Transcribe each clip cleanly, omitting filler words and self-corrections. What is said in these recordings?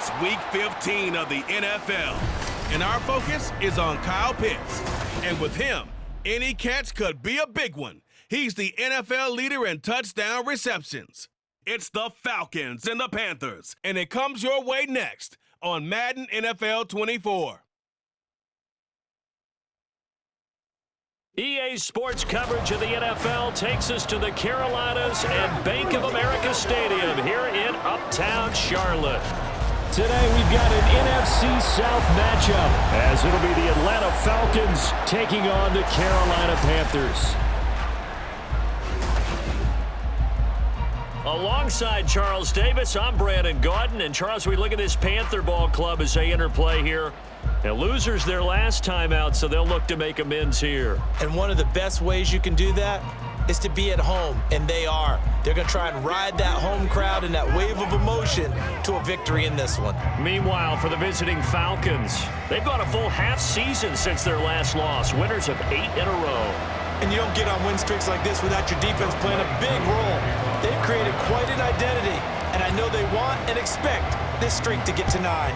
It's Week 15 of the NFL, and our focus is on Kyle Pitts. And with him, any catch could be a big one. He's the NFL leader in touchdown receptions. It's the Falcons and the Panthers, and it comes your way next on Madden NFL 24. EA Sports coverage of the NFL takes us to the Carolinas and Bank of America Stadium here in Uptown Charlotte. Today we've got an NFC South matchup as it'll be the Atlanta Falcons taking on the Carolina Panthers. Alongside Charles Davis, I'm Brandon Gaudin. And Charles, we look at this Panther ball club as they interplay here. And losers their last time out, so they'll look to make amends here. And one of the best ways you can do that is to be at home, and they are. They're going to try and ride that home crowd and that wave of emotion to a victory in this one. Meanwhile, for the visiting Falcons, they've gone a full half season since their last loss, winners of 8 in a row. And you don't get on win streaks like this without your defense playing a big role. They've created quite an identity, and I know they want and expect this streak to get to 9.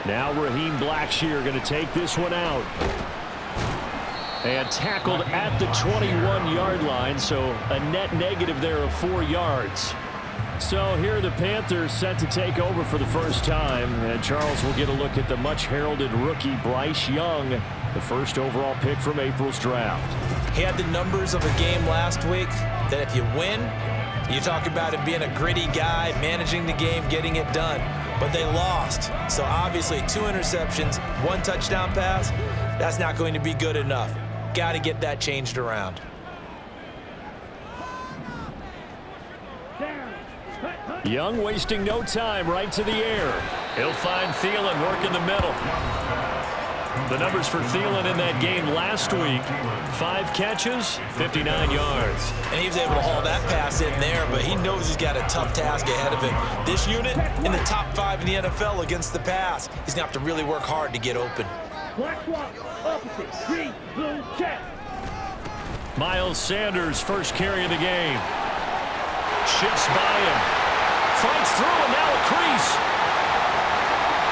Now Raheem Blackshear going to take this one out. And tackled at the 21-yard line, so a net negative there of 4 yards. So here are the Panthers set to take over for the first time. And Charles will get a look at the much-heralded rookie Bryce Young, the first overall pick from April's draft. He had the numbers of a game last week that if you win, you talk about him being a gritty guy, managing the game, getting it done. But they lost. So obviously 2 interceptions, 1 touchdown pass, that's not going to be good enough. Got to get that changed around. Young wasting no time, right to the air. He'll find Thielen, work in the middle. The numbers for Thielen in that game last week, 5 catches, 59 yards. And he was able to haul that pass in there, but he knows he's got a tough task ahead of him. This unit in the top 5 in the NFL against the pass. He's going to have to really work hard to get open. Black swap, opposite, green, blue, check. Miles Sanders, first carry of the game. Shifts by him. Fights through, and now a crease.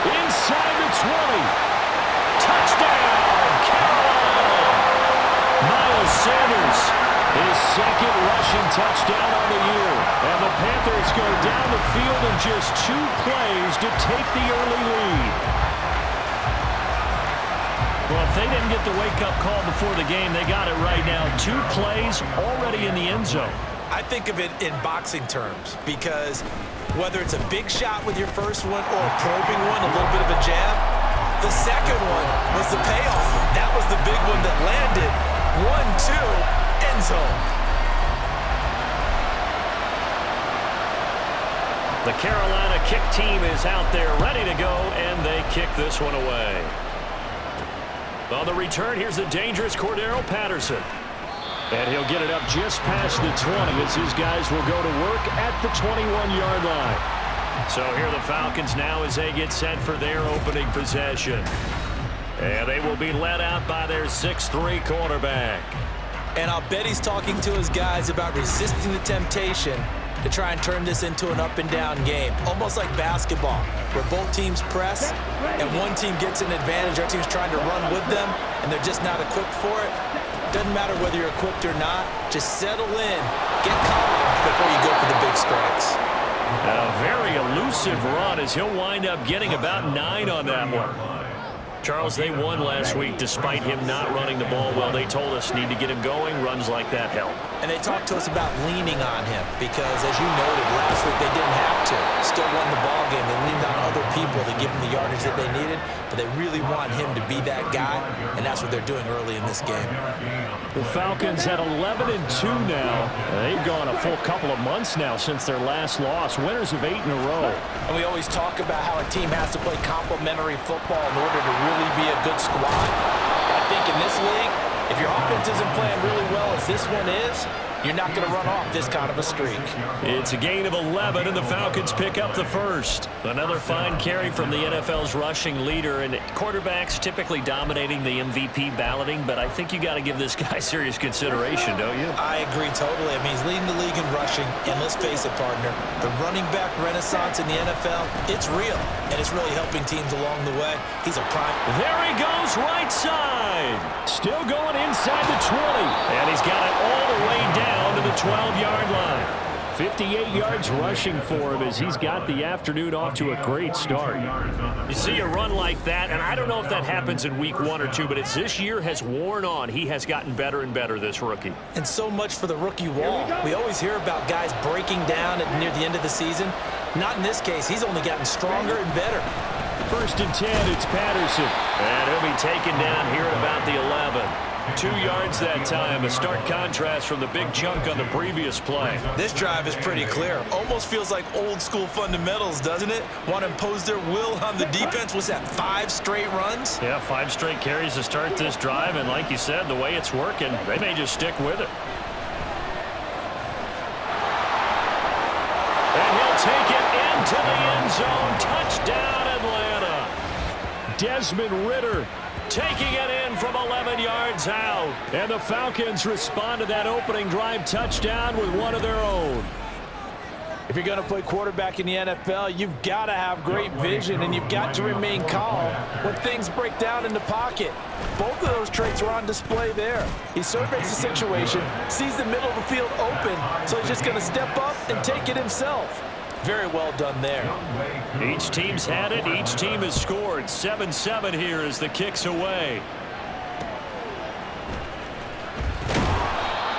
Inside the 20. Touchdown, Carolina! Miles Sanders, his second rushing touchdown on the year. And the Panthers go down the field in just 2 plays to take the early lead. Well, if they didn't get the wake-up call before the game, they got it right now. 2 plays already in the end zone. I think of it in boxing terms because whether it's a big shot with your first one or a probing one, a little bit of a jab, the second one was the payoff. That was the big one that landed. 1-2, end zone. The Carolina kick team is out there ready to go, and they kick this one away. On the return, here's the dangerous Cordero Patterson. And he'll get it up just past the 20 as his guys will go to work at the 21-yard line. So here are the Falcons now as they get set for their opening possession. And they will be led out by their 6'3" quarterback. And I'll bet he's talking to his guys about resisting the temptation to try and turn this into an up-and-down game. Almost like basketball, where both teams press, and one team gets an advantage, our team's trying to run with them, and they're just not equipped for it. Doesn't matter whether you're equipped or not. Just settle in, get calm before you go for the big strikes. A very elusive run as he'll wind up getting about 9 on that one. Charles, they won last week despite him not running the ball well. They told us need to get him going. Runs like that help. And they talked to us about leaning on him because, as you noted, last week they didn't have to. Still won the ball game. They leaned on other people to give them the yardage that they needed, but they really want him to be that guy, and that's what they're doing early in this game. The Falcons at 11-2 now. They've gone a full couple of months now since their last loss. Winners of 8 in a row. And we always talk about how a team has to play complementary football in order to really be a good squad. I think in this league, If your offense isn't playing really well as this one is, you're not going to run off this kind of a streak. It's a gain of 11, and the Falcons pick up the first. Another fine carry from the NFL's rushing leader, and quarterbacks typically dominating the MVP balloting, but I think you got to give this guy serious consideration, don't you? I agree totally. I mean, he's leading the league in rushing, and let's face it, partner, the running back renaissance in the NFL, it's real, and it's really helping teams along the way. He's a prime. There he goes, right side. Still going inside the 20, and he's got it all the way down to the 12-yard line. 58 yards rushing for him as he's got the afternoon off to a great start. You see a run like that, and I don't know if that happens in week 1 or 2, but as this year has worn on, he has gotten better and better, this rookie. And so much for the rookie wall. We always hear about guys breaking down near the end of the season. Not in this case. He's only gotten stronger and better. 1st and 10, it's Patterson. And he'll be taken down here at about the 11. 2 yards that time, a stark contrast from the big chunk on the previous play. This drive is pretty clear. Almost feels like old school fundamentals, doesn't it? Want to impose their will on the defense. Was that 5 straight runs? Yeah, 5 straight carries to start this drive, and like you said, the way it's working, they may just stick with it. And he'll take it into the end zone. Touchdown, Atlanta. Desmond Ridder taking it in from 11 yards out. And the Falcons respond to that opening drive touchdown with one of their own. If you're going to play quarterback in the NFL, you've got to have great vision, and you've got to remain calm when things break down in the pocket. Both of those traits are on display there. He surveys the situation, sees the middle of the field open, so he's just going to step up and take it himself. Very well done there. Each team's had it. Each team has scored. 7-7 here as the kick's away.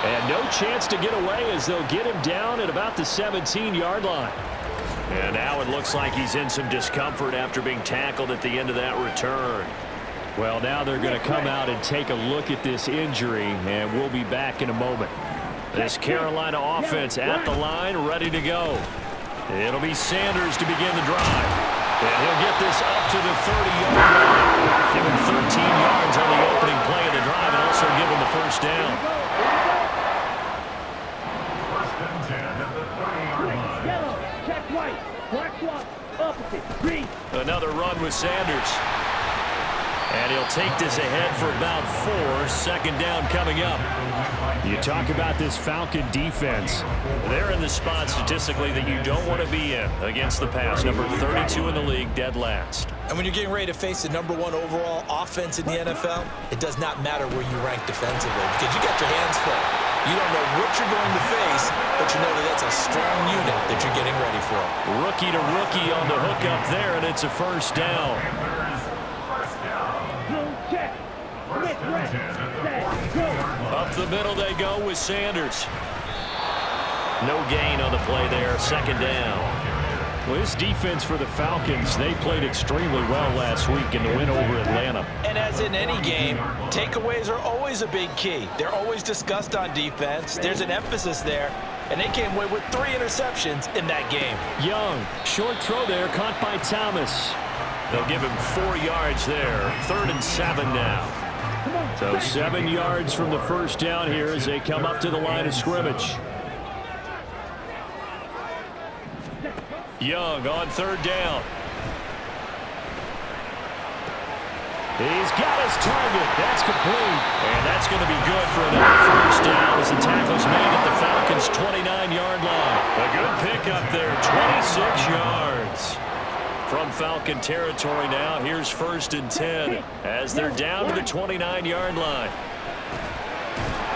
And no chance to get away as they'll get him down at about the 17-yard line. And now it looks like he's in some discomfort after being tackled at the end of that return. Well, now they're going to come out and take a look at this injury, and we'll be back in a moment. This Carolina offense at the line, ready to go. It'll be Sanders to begin the drive. And he'll get this up to the 30-yard line. Give him 13 yards on the opening play of the drive and also give him the first down. Yellow, check right, black swap, opposite, green. Another run with Sanders. And he'll take this ahead for about 4. Second down coming up. You talk about this Falcon defense. They're in the spot statistically that you don't want to be in against the pass. Number 32 in the league, dead last. And when you're getting ready to face the #1 overall offense in the NFL, it does not matter where you rank defensively because you got your hands full. You don't know what you're going to face, but you know that that's a strong unit that you're getting ready for. Rookie to rookie on the hook up there, and it's a first down. Check. Up the middle they go with Sanders. No gain on the play there. Second down. Well, this defense for the Falcons, they played extremely well last week in the win over Atlanta. And as in any game, takeaways are always a big key. They're always discussed on defense. There's an emphasis there, and they came away with 3 interceptions in that game. Young, short throw there, caught by Thomas. They'll give him 4 yards there. 3rd and 7 now. So 7 yards from the first down here as they come up to the line of scrimmage. Young on 3rd down. He's got his target. That's complete. And that's going to be good for another first down as the tackle's made at the Falcons' 29-yard line. A good pickup there, 26 yards. From Falcon territory now, here's 1st and 10 as they're down to the 29-yard line.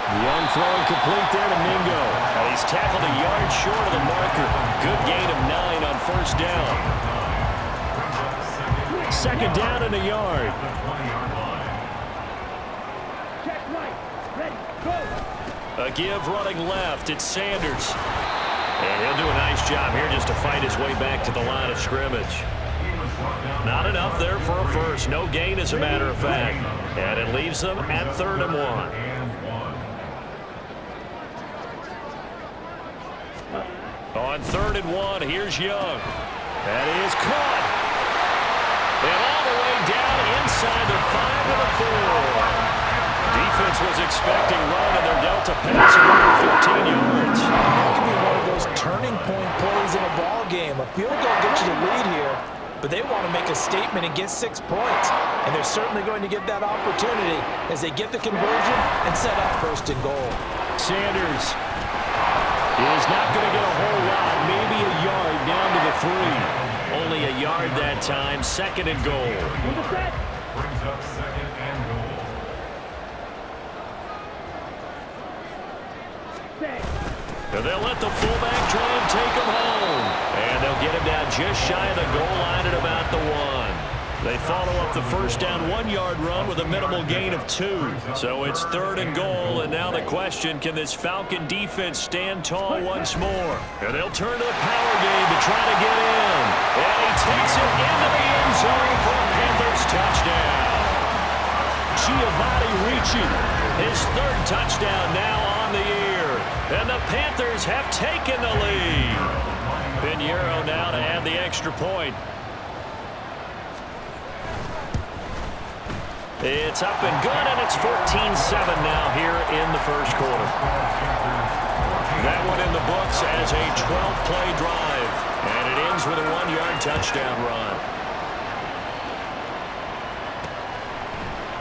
Young throwing complete there to Mingo. And he's tackled a yard short of the marker. Good gain of 9 on 1st down. 2nd down and a yard. Check right, ready, go. A give running left. It's Sanders. And he'll do a nice job here just to fight his way back to the line of scrimmage. Not enough there for a first. No gain, as a matter of fact. And it leaves them at 3rd and 1. On 3rd and 1, here's Young. That is caught. And all the way down inside the 5 and the 4. Defense was expecting run, and they're dealt a pass of over 15 yards. That could be one of those turning point plays in a ball game. A field goal gets you the lead here, but they want to make a statement and get 6 points. And they're certainly going to get that opportunity as they get the conversion and set up 1st and goal. Sanders is not going to get a whole lot, maybe a yard down to the 3. Only a yard that time, 2nd and goal. Brings up 2nd and goal. And they'll let the fullback drive take him home. And they'll get him down just shy of the goal line at about the 1. They follow up the 1st down 1-yard run with a minimal gain of 2. So it's 3rd and goal, and now the question, can this Falcon defense stand tall once more? And they'll turn to the power game to try to get in. And he takes it into the end zone for a Panthers touchdown. Giovanni Ricci, his 3rd touchdown now on the year. And the Panthers have taken the lead. Pinheiro now to add the extra point. It's up and good, and it's 14-7 now here in the 1st quarter. That one in the books as a 12-play drive, and it ends with a 1-yard touchdown run.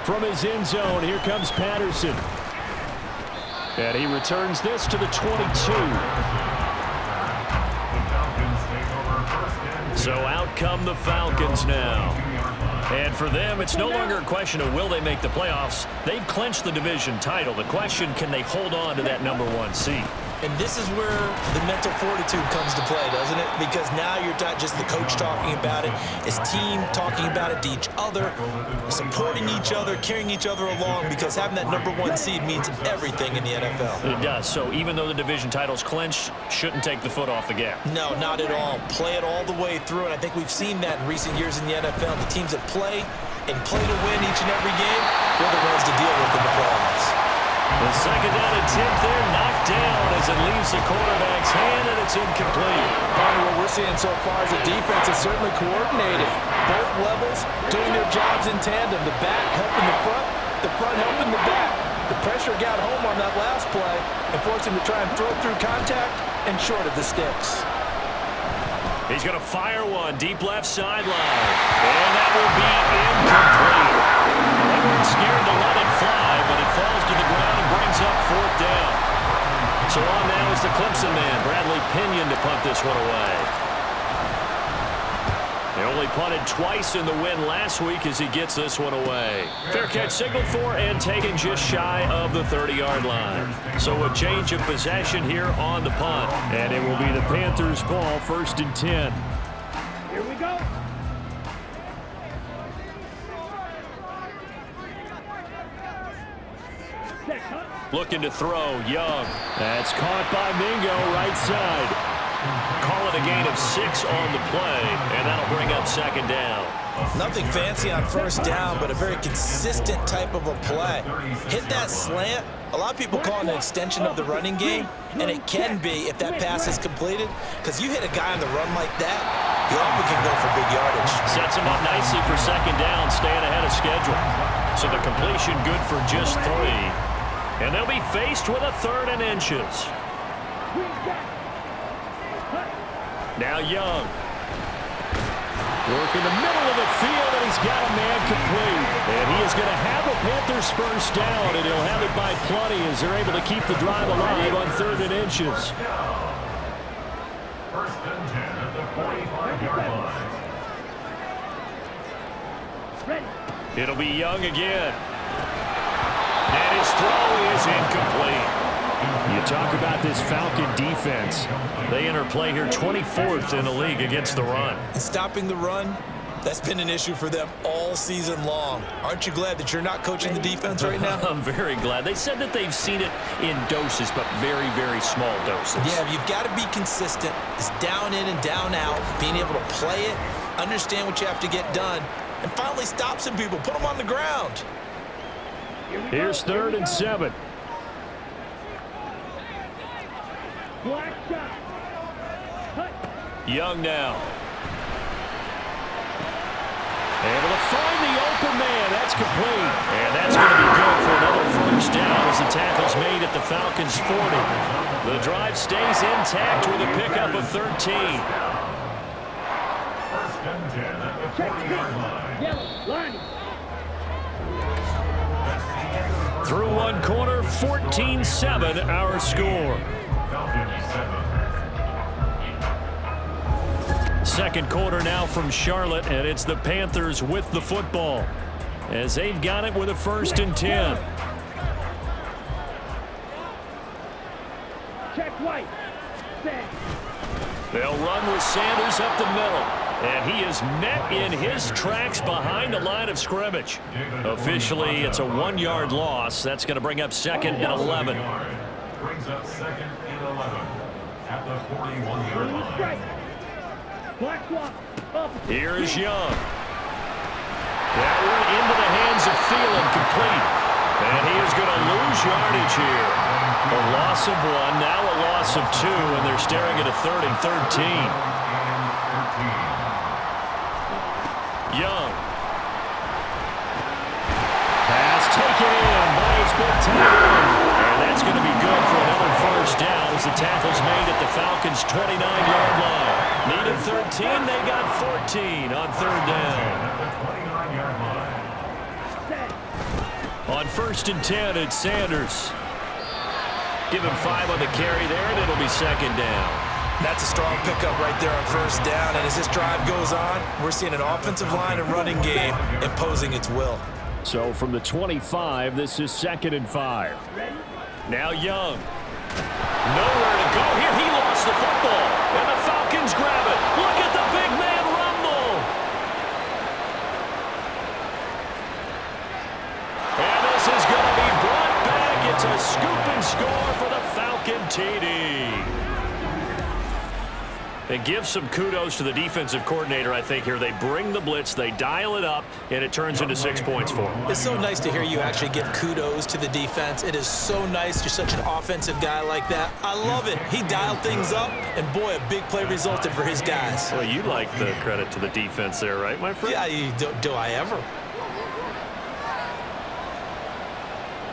From his end zone, here comes Patterson. And he returns this to the 22. So out come the Falcons now. And for them, it's no longer a question of will they make the playoffs. They've clinched the division title. The question, can they hold on to that #1 seed? And this is where the mental fortitude comes to play, doesn't it? Because now you're not just the coach talking about it, his team talking about it to each other, supporting each other, carrying each other along, because having that #1 seed means everything in the NFL. It does. So even though the division title's clinched, shouldn't take the foot off the gas. No, not at all. Play it all the way through, and I think we've seen that in recent years in the NFL. The teams that play and play to win each and every game, they're the ones to deal with in the playoffs. The 2nd down and 10 there, knocked down as it leaves the quarterback's hand, and it's incomplete. What we're seeing so far is the defense is certainly coordinated. Both levels doing their jobs in tandem. The back helping the front helping the back. The pressure got home on that last play and forced him to try and throw through contact and short of the sticks. He's going to fire one deep left sideline, and that will be incomplete. They weren't scared to let it fly, but it falls to the ground and brings up 4th down. So on now is the Clemson man, Bradley Pinion, to punt this one away. They only punted twice in the win last week as he gets this one away. Fair catch signaled for and taken just shy of the 30-yard line. So a change of possession here on the punt. And it will be the Panthers' ball, 1st and 10. Here we go. Looking to throw, Young. That's caught by Mingo, right side. Call it a gain of 6 on the play, and that'll bring up 2nd down. Nothing fancy on 1st down, but a very consistent type of a play. Hit that slant. A lot of people call it an extension of the running game, and it can be if that pass is completed, because you hit a guy on the run like that, you often can go for big yardage. Sets him up nicely for 2nd down, staying ahead of schedule. So the completion good for just 3. And they'll be faced with a 3rd and inches. Now Young. Work in the middle of the field, and he's got a man complete. And he is going to have a Panthers 1st down, and he'll have it by plenty as they're able to keep the drive alive on 3rd and inches. 1st and 10 at the 45-yard line. It'll be Young again. And his throw is incomplete. You talk about this Falcon defense. They enter play here 24th in the league against the run. And stopping the run, that's been an issue for them all season long. Aren't you glad that you're not coaching the defense right now? I'm very glad. They said that they've seen it in doses, but very, very small doses. Yeah, you've got to be consistent. It's down in and down out, being able to play it, understand what you have to get done, and finally stop some people, put them on the ground. Here's 3rd and 7. Young now. Able to find the open man. That's complete. And that's going to be good for another 1st down as the the Falcons' 40. The drive stays intact with a pickup of 13. First and 10 at the 40-yard line. Yellow, line. Through one quarter, 14-7 our score. Falcons 7. Second quarter now from Charlotte, and it's the Panthers with the football as they've got it with a 1st and 10. Check white. Set. They'll run with Sanders up the middle, and he is met in his tracks behind the line of scrimmage. Officially, it's a 1-yard loss. That's going to bring up 2nd and 11. Brings up 2nd and 11 at the 41-yard line. Black swap. Up. Here is Young. That one into the hands of Thielen, complete. And he is going to lose yardage here. A loss of 1, now a loss of 2, and they're staring at a 3rd and 13. Young. Pass taken in by his big tight end. And that's going to be good for another 1st down as the tackle's made at the Falcons' 29-yard line. Needed 13, they got 14 on 3rd down. On 1st and 10, it's Sanders. Give him 5 on the carry there, and it'll be 2nd down. That's a strong pickup right there on 1st down, and as this drive goes on, we're seeing an offensive line and running game imposing its will. So from the 25, this is 2nd and 5. Now Young. Nowhere to go here. He lost the football, and the Falcons grab it. Look at the big man rumble. And this is going to be brought back. It's a scoop and score for the Falcon TD. And give some kudos to the defensive coordinator, I think, here. They bring the blitz, they dial it up, and it turns into 6 points for them. It's so nice to hear you actually give kudos to the defense. It is so nice. You're such an offensive guy like that. I love it. He dialed things up, and boy, a big play resulted for his guys. Well, you like the credit to the defense there, right, my friend? Yeah, do I ever?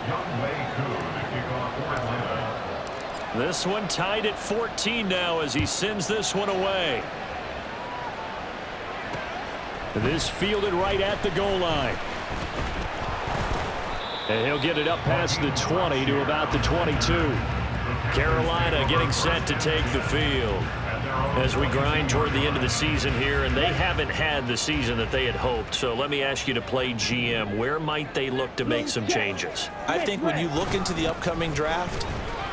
Young Wei Koo to kick off for Atlanta. This one tied at 14 now as he sends this one away. This fielded right at the goal line. And he'll get it up past the 20 to about the 22. Carolina getting set to take the field as we grind toward the end of the season here, and they haven't had the season that they had hoped. So let me ask you to play GM. Where might they look to make some changes? I think when you look into the upcoming draft,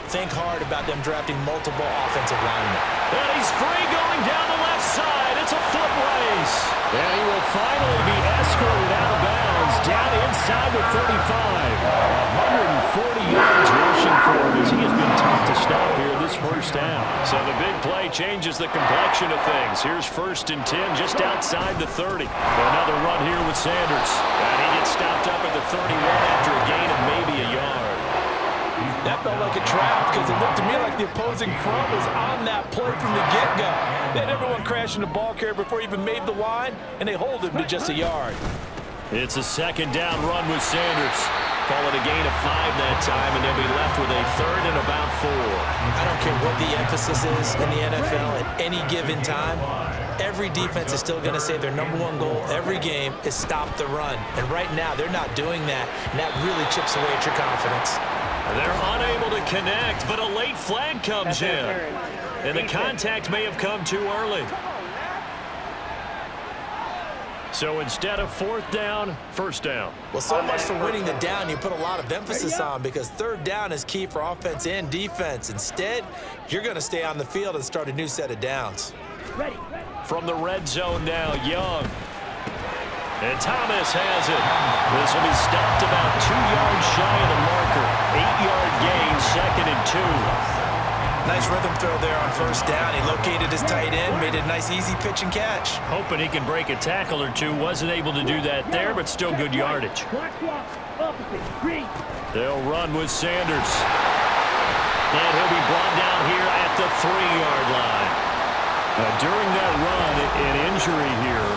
think hard about them drafting multiple offensive linemen. And he's free going down the left side. It's a foot race. And he will finally be escorted out of bounds down inside the 35. 140 yards rushing for him as he has been tough to stop here this 1st down. So the big play changes the complexion of things. Here's 1st and 10 just outside the 30. Another run here with Sanders. And he gets stopped up at the 31 after a gain of maybe a yard. That felt like a trap because it looked to me like the opposing front was on that play from the get-go. They had everyone crashing the ball carrier before he even made the line, and they hold him to just a yard. It's a 2nd down run with Sanders. Call it a gain of 5 that time, and they'll be left with a 3rd and about 4. I don't care what the emphasis is in the NFL at any given time. Every defense is still going to say their #1 goal every game is stop the run. And right now, they're not doing that, and that really chips away at your confidence. They're unable to connect, but a late flag comes in. And the contact may have come too early. So instead of 4th down, 1st down. Well, so much for winning the down you put a lot of emphasis on because 3rd down is key for offense and defense. Instead, you're going to stay on the field and start a new set of downs. From the red zone now, Young. And Thomas has it. This will be stopped about 2 yards shy of the marker. 8-yard gain, 2nd and 2. Nice rhythm throw there on 1st down. He located his tight end, made a nice easy pitch and catch. Hoping he can break a tackle or two. Wasn't able to do that there, but still good yardage. They'll run with Sanders. And he'll be brought down here at the 3-yard line. Now, during that run, an injury here.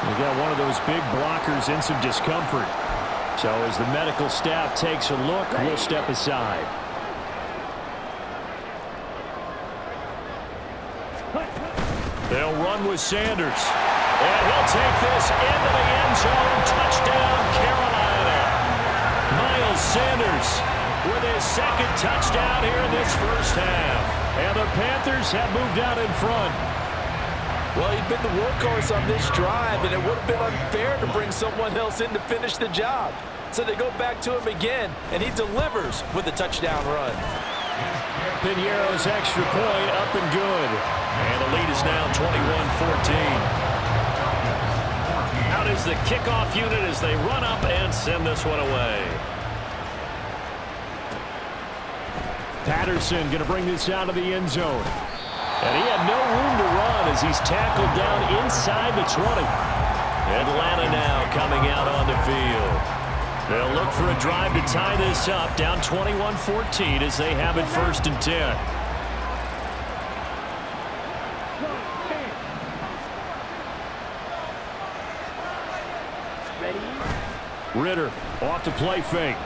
We got one of those big blockers in some discomfort. So as the medical staff takes a look, we'll step aside. They'll run with Sanders. And he'll take this into the end zone. Touchdown, Carolina. Miles Sanders with his second touchdown here in this first half. And the Panthers have moved out in front. Well, he'd been the workhorse on this drive, and it would have been unfair to bring someone else in to finish the job. So they go back to him again, and he delivers with a touchdown run. Piñeiro's extra point up and good. And the lead is now 21-14. Out is the kickoff unit as they run up and send this one away. Patterson going to bring this out of the end zone. And he had no room to run as he's tackled down inside the 20. Atlanta now coming out on the field. They'll look for a drive to tie this up, down 21-14 as they have it 1st and 10. Ritter off the play fake.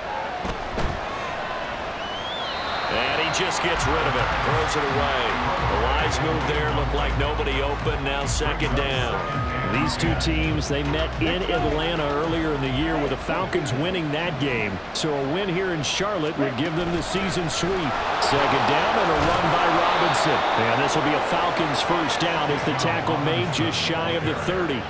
And he just gets rid of it, throws it away. The wise move there, looked like nobody open, now 2nd down. These two teams, they met in Atlanta earlier in the year with the Falcons winning that game. So a win here in Charlotte would give them the season sweep. 2nd down and a run by Robinson. And this will be a Falcons first down as the tackle made just shy of the 30.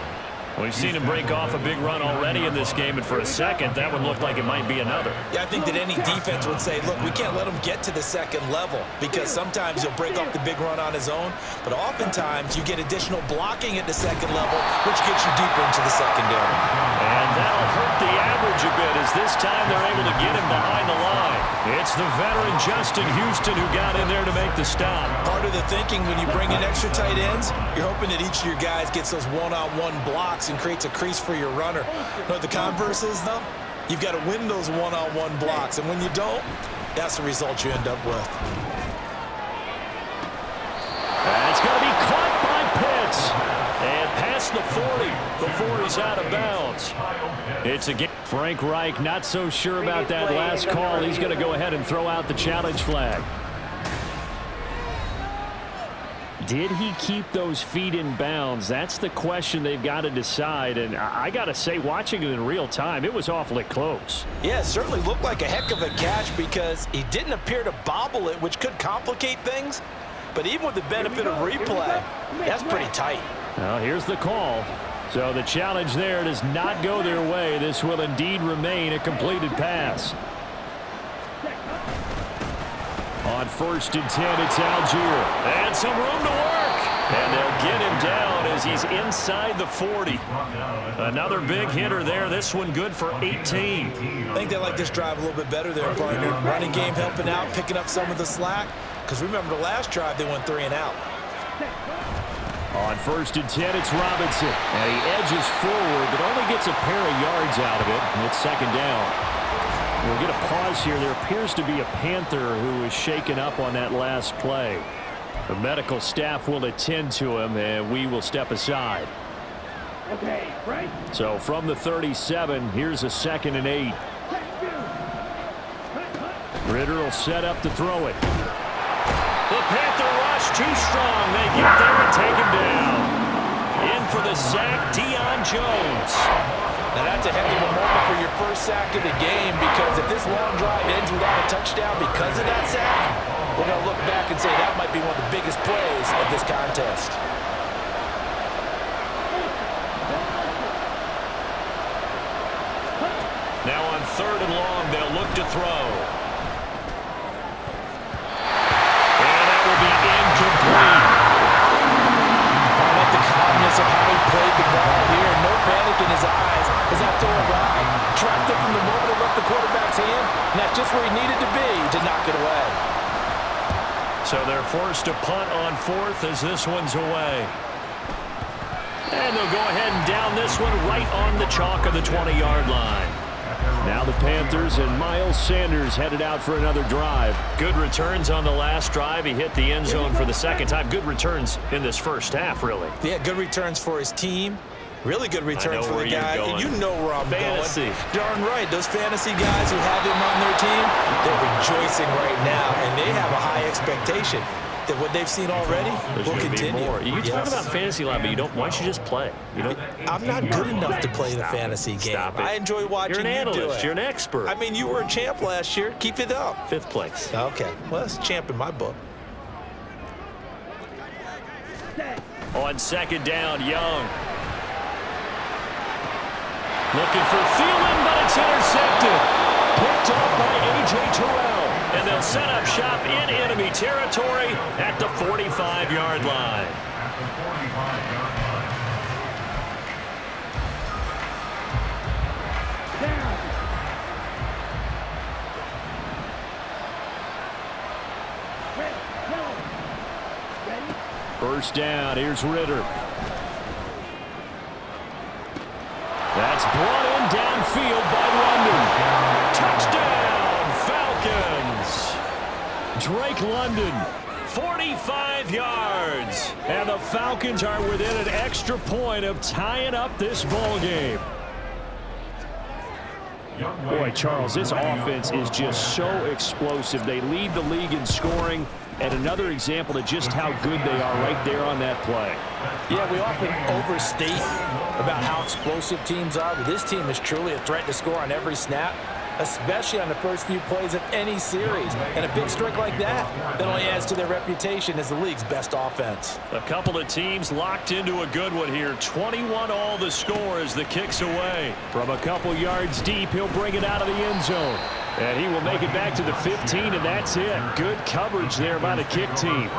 We've seen him break off a big run already in this game, and for a second, that one looked like it might be another. Yeah, I think that any defense would say, look, we can't let him get to the 2nd level because sometimes he'll break off the big run on his own, but oftentimes you get additional blocking at the 2nd level, which gets you deeper into the secondary. And that'll hurt the average a bit as this time they're able to get him behind the line. It's the veteran Justin Houston who got in there to make the stop. Part of the thinking when you bring in extra tight ends, you're hoping that each of your guys gets those one-on-one blocks and creates a crease for your runner. You know what the converse is, though? You've got to win those one-on-one blocks, and when you don't, that's the result you end up with. That's going to be caught by Pitts. And past the 40 before he's out of bounds. It's a game. Frank Reich not so sure about that last call. He's going to go ahead and throw out the challenge flag. Did he keep those feet in bounds? That's the question they've got to decide. And I got to say, watching it in real time, it was awfully close. Yeah, it certainly looked like a heck of a catch because he didn't appear to bobble it, which could complicate things. But even with the benefit of replay, that's pretty tight. Well, here's the call. So the challenge there does not go their way. This will indeed remain a completed pass. On 1st and 10, it's Algier. And some room to work. And they'll get him down as he's inside the 40. Another big hitter there. This one good for 18. I think they like this drive a little bit better there, partner. Running game helping out, picking up some of the slack. Because remember the last drive, they went 3 and out. On 1st and 10, it's Robinson. And he edges forward, but only gets a pair of yards out of it. And it's 2nd down. We'll get a pause here. There appears to be a Panther who is shaken up on that last play. The medical staff will attend to him, and we will step aside. Okay, right. So from the 37, here's a 2nd and 8. Ritter will set up to throw it. The Panther rush too strong. They get there and take him down. In for the sack, Deion Jones. Now that's a heck of a moment for your first sack of the game because if this long drive ends without a touchdown because of that sack, we're going to look back and say that might be one of the biggest plays of this contest. Now on 3rd and long, they'll look to throw. And that will be incomplete. I like the calmness of how he played the ball here. No panic in his eyes as that throw arrived. Tracked it from the moment it left the quarterback's hand, and that's just where he needed to be to knock it away. So they're forced to punt on 4th as this one's away. And they'll go ahead and down this one right on the chalk of the 20-yard line. Now the Panthers and Miles Sanders headed out for another drive. Good returns on the last drive. He hit the end zone for the 2nd time. Good returns in this first half, really. Yeah, good returns for his team. Really good returns for the guy. And you know where I'm going. Darn right. Those fantasy guys who have him on their team, they're rejoicing right now, and they have a high expectation. that what they've seen already will continue. More. You talk about fantasy line, but you don't. Why don't you just play? You know, I'm not good enough to play the fantasy game. I enjoy watching You're an analyst. you do it. You're an expert. I mean, you were a champ last year. Keep it up. 5th place. Okay. Well, that's champ in my book. On 2nd down, Young. Looking for Thielen, but it's intercepted. Picked up by A.J. Terrell. And they'll set up shop in enemy territory at the 45-yard line. At the 45-yard line. Down. Ready? First down, here's Ritter. That's brought in downfield by London. Touchdown, Falcons. Drake London, 45 yards. And the Falcons are within an extra point of tying up this ball game. Boy, Charles, this offense is just so explosive. They lead the league in scoring, and another example of just how good they are right there on that play. Yeah, we often overstate about how explosive teams are, but this team is truly a threat to score on every snap, especially on the first few plays of any series. And a big streak like that only adds to their reputation as the league's best offense. A couple of teams locked into a good one here. 21 all the score as the kick's away. From a couple yards deep, he'll bring it out of the end zone. And he will make it back to the 15, and that's it. Good coverage there by the kick team.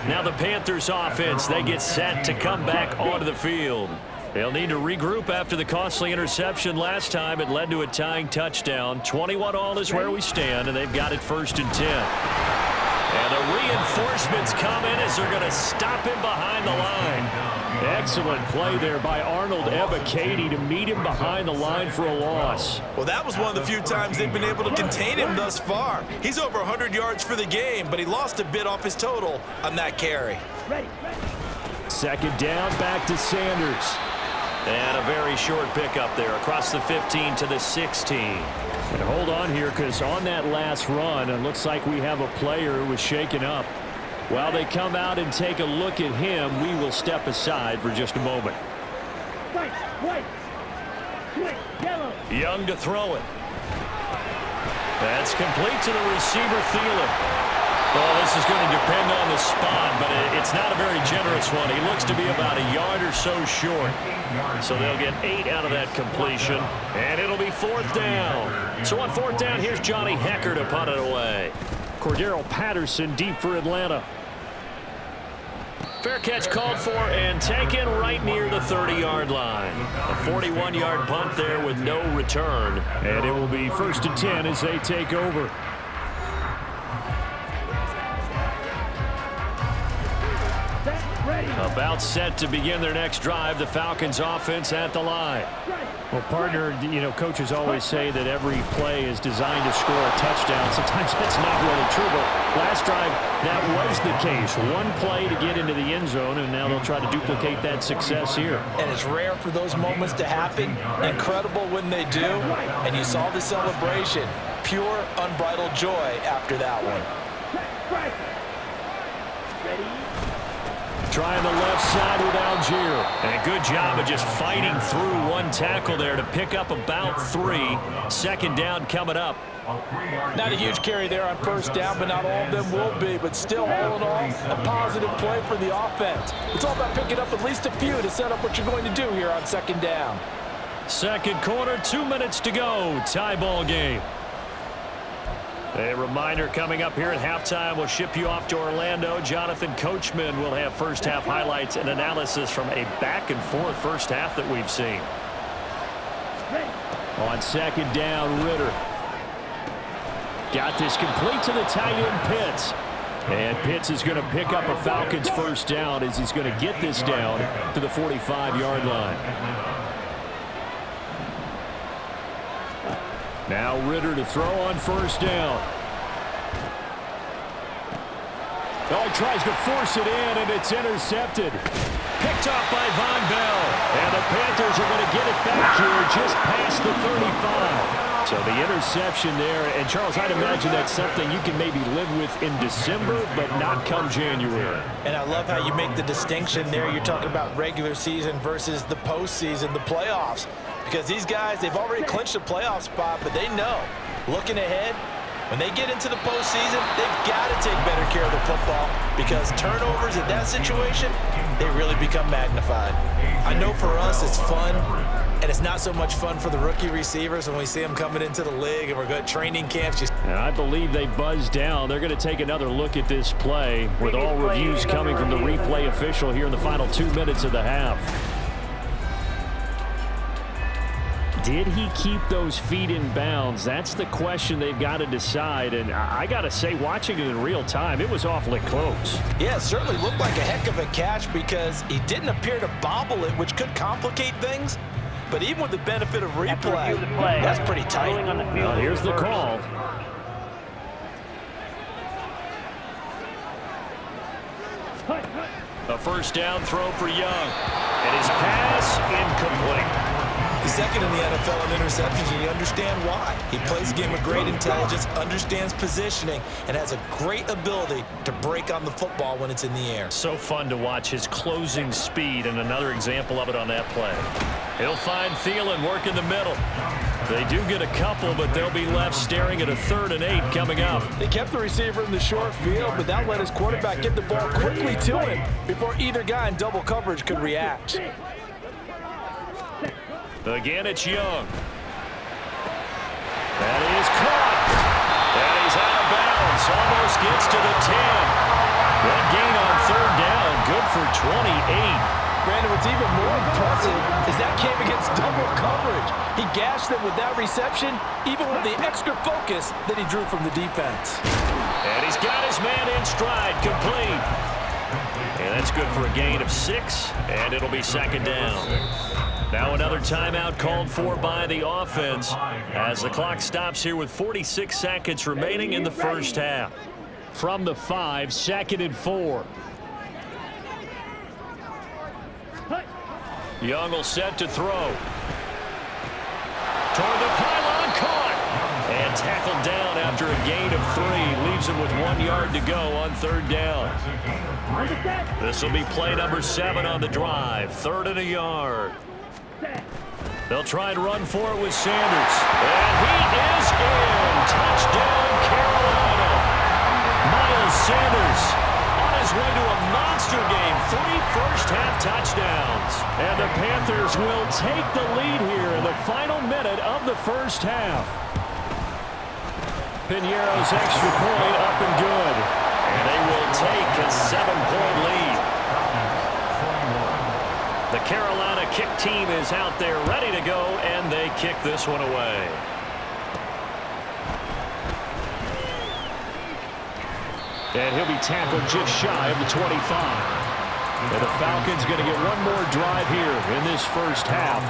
Now the Panthers offense, they get set to come back onto the field. They'll need to regroup after the costly interception last time. It led to a tying touchdown. 21 all is where we stand, and they've got it 1st and 10. And the reinforcements come in as they're going to stop him behind the line. Excellent play there by Arnold Ebiketie to meet him behind the line for a loss. Well, that was one of the few times they've been able to contain him thus far. He's over 100 yards for the game, but he lost a bit off his total on that carry. Ready. 2nd down, back to Sanders. And a very short pickup there across the 15 to the 16. And hold on here, because on that last run, it looks like we have a player who was shaken up. While they come out and take a look at him, we will step aside for just a moment. White. Yellow. Young to throw it. That's complete to the receiver, Thielen. Well, this is going to depend on the spot, but it's not a very generous one. He looks to be about a yard or so short. So they'll get 8 out of that completion, and it'll be 4th down. So on 4th down, here's Johnny Hecker to punt it away. Cordero Patterson deep for Atlanta. Fair catch called for and taken right near the 30-yard line. A 41-yard punt there with no return, and it will be 1st and 10 as they take over. About set to begin their next drive, the Falcons offense at the line. Well, partner, you know, coaches always say that every play is designed to score a touchdown. Sometimes that's not really true, but last drive, that was the case. One play to get into the end zone, and now they'll try to duplicate that success here. And it's rare for those moments to happen. Incredible when they do. And you saw the celebration. Pure, unbridled joy after that one. Ready. Trying the left side with Algier. And a good job of just fighting through one tackle there to pick up about 3. 2nd down coming up. Not a huge carry there on 1st down, but not all of them will be. But still, all in all, a positive play for the offense. It's all about picking up at least a few to set up what you're going to do here on 2nd down. 2nd quarter, 2 minutes to go. Tie ball game. A reminder coming up here at halftime, we'll ship you off to Orlando. Jonathan Coachman will have first half highlights and analysis from a back-and-forth first half that we've seen. On 2nd down, Ritter. Got this complete to the tight end, Pitts. And Pitts is going to pick up a Falcons 1st down as he's going to get this down to the 45-yard line. Now Ritter to throw on 1st down. Oh, he tries to force it in, and it's intercepted. Picked off by Von Bell. And the Panthers are going to get it back here just past the 35. So the interception there, and Charles, I'd imagine that's something you can maybe live with in December, but not come January. And I love how you make the distinction there. You're talking about regular season versus the postseason, the playoffs. Because these guys, they've already clinched a playoff spot, but they know, looking ahead, when they get into the postseason, they've got to take better care of the football because turnovers in that situation, they really become magnified. I know for us it's fun, and it's not so much fun for the rookie receivers when we see them coming into the league and we're good training camps. And I believe they buzzed down. They're going to take another look at this play with all reviews coming from the replay official here in the final 2 minutes of the half. Did he keep those feet in bounds? That's the question they've got to decide. And I got to say, watching it in real time, it was awfully close. Yeah, it certainly looked like a heck of a catch because he didn't appear to bobble it, which could complicate things. But even with the benefit of replay, that's pretty tight. Well, here's the call. A first down throw for Young. And his pass incomplete. He's second in the NFL in interceptions, and you understand why. He plays a game with great intelligence, understands positioning, and has a great ability to break on the football when it's in the air. So fun to watch his closing speed, and another example of it on that play. He'll find Thielen work in the middle. They do get a couple, but they'll be left staring at a 3rd and 8 coming up. They kept the receiver in the short field, but that let his quarterback get the ball quickly to him before either guy in double coverage could react. Again, it's Young. That is caught. And he's out of bounds. Almost gets to the 10. That gain on 3rd down. Good for 28. Brandon, what's even more impressive is that came against double coverage. He gashed them with that reception, even with the extra focus that he drew from the defense. And he's got his man in stride, complete. And that's good for a gain of 6, and it'll be 2nd down. Now another timeout called for by the offense as the clock stops here with 46 seconds remaining in the first half. From the 5, 2nd and 4. Young will set to throw. Toward the pylon, caught. And tackled down after a gain of 3. Leaves him with 1 yard to go on 3rd down. This will be play number 7 on the drive. 3rd and a yard. They'll try and run for it with Sanders. And he is in. Touchdown, Carolina. Miles Sanders on his way to a monster game. 3 first-half touchdowns. And the Panthers will take the lead here in the final minute of the first half. Piñeiro's extra point up and good. And they will take a 7-point lead. The Carolina kick team is out there ready to go, and they kick this one away. And he'll be tackled just shy of the 25. And the Falcons going to get one more drive here in this first half.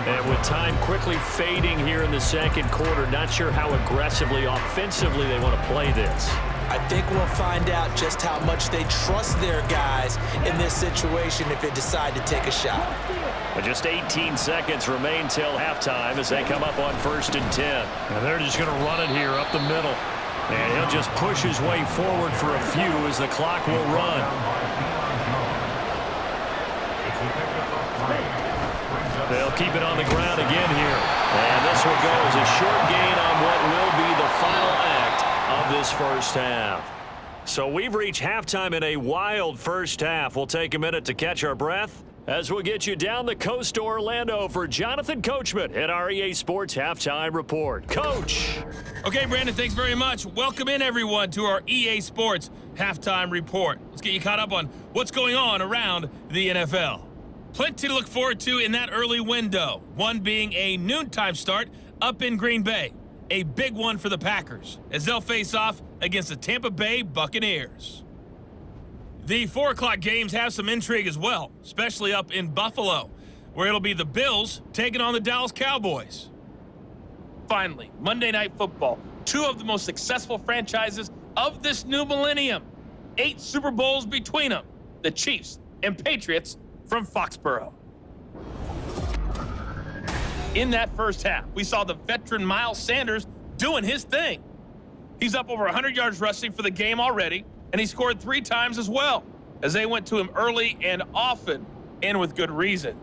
And with time quickly fading here in the second quarter, not sure how aggressively, offensively they want to play this. I think we'll find out just how much they trust their guys in this situation if they decide to take a shot. But just 18 seconds remain till halftime as they come up on 1st and 10. And they're just going to run it here up the middle. And he'll just push his way forward for a few as the clock will run. They'll keep it on the ground again here. And this will go as a short gain on what will be the final act of this first half. So we've reached halftime in a wild first half. We'll take a minute to catch our breath as we'll get you down the coast to Orlando for Jonathan Coachman at our EA Sports Halftime Report. Coach. Okay, Brandon, thanks very much. Welcome in, everyone, to our EA Sports Halftime Report. Let's get you caught up on what's going on around the NFL. Plenty to look forward to in that early window, one being a noontime start up in Green Bay. A big one for the Packers as they'll face off against the Tampa Bay Buccaneers. The 4 o'clock games have some intrigue as well, especially up in Buffalo, where it'll be the Bills taking on the Dallas Cowboys. Finally, Monday Night Football, 2 of the most successful franchises of this new millennium. 8 Super Bowls between them, the Chiefs and Patriots from Foxborough. in that first half. We saw the veteran Miles Sanders doing his thing. He's up over 100 yards rushing for the game already, and he scored 3 times as well, as they went to him early and often, and with good reason.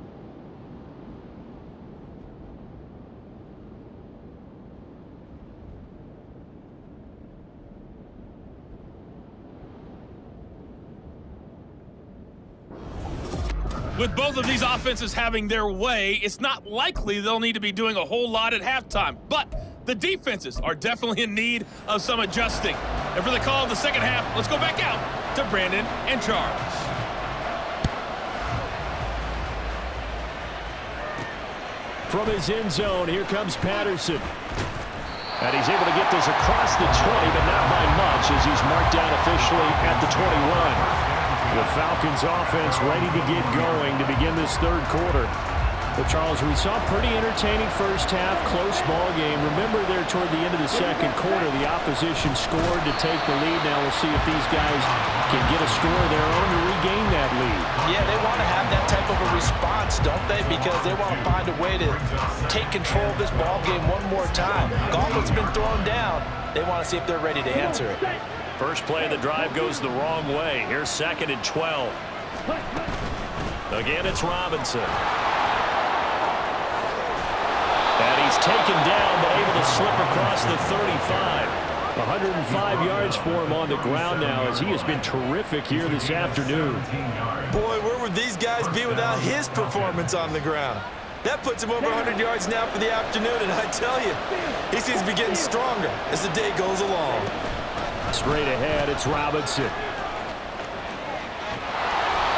With both of these offenses having their way, it's not likely they'll need to be doing a whole lot at halftime. But the defenses are definitely in need of some adjusting. And for the call of the second half, let's go back out to Brandon and Charles. From his end zone, here comes Patterson. And he's able to get this across the 20, but not by much, as he's marked down officially at the 21. The Falcons offense ready to get going to begin this third quarter. But Charles, we saw a pretty entertaining first half, close ball game. Remember there toward the end of the second quarter, the opposition scored to take the lead. Now we'll see if these guys can get a score of their own to regain that lead. Yeah, they want to have that type of a response, don't they? Because they want to find a way to take control of this ball game one more time. Gauntlet's been thrown down. They want to see if they're ready to answer it. First play of the drive goes the wrong way. Here's 2nd and 12. Again, it's Robinson. And he's taken down, but able to slip across the 35. 105 yards for him on the ground now, as he has been terrific here this afternoon. Boy, where would these guys be without his performance on the ground? That puts him over 100 yards now for the afternoon, and I tell you, he seems to be getting stronger as the day goes along. Straight ahead, it's Robinson.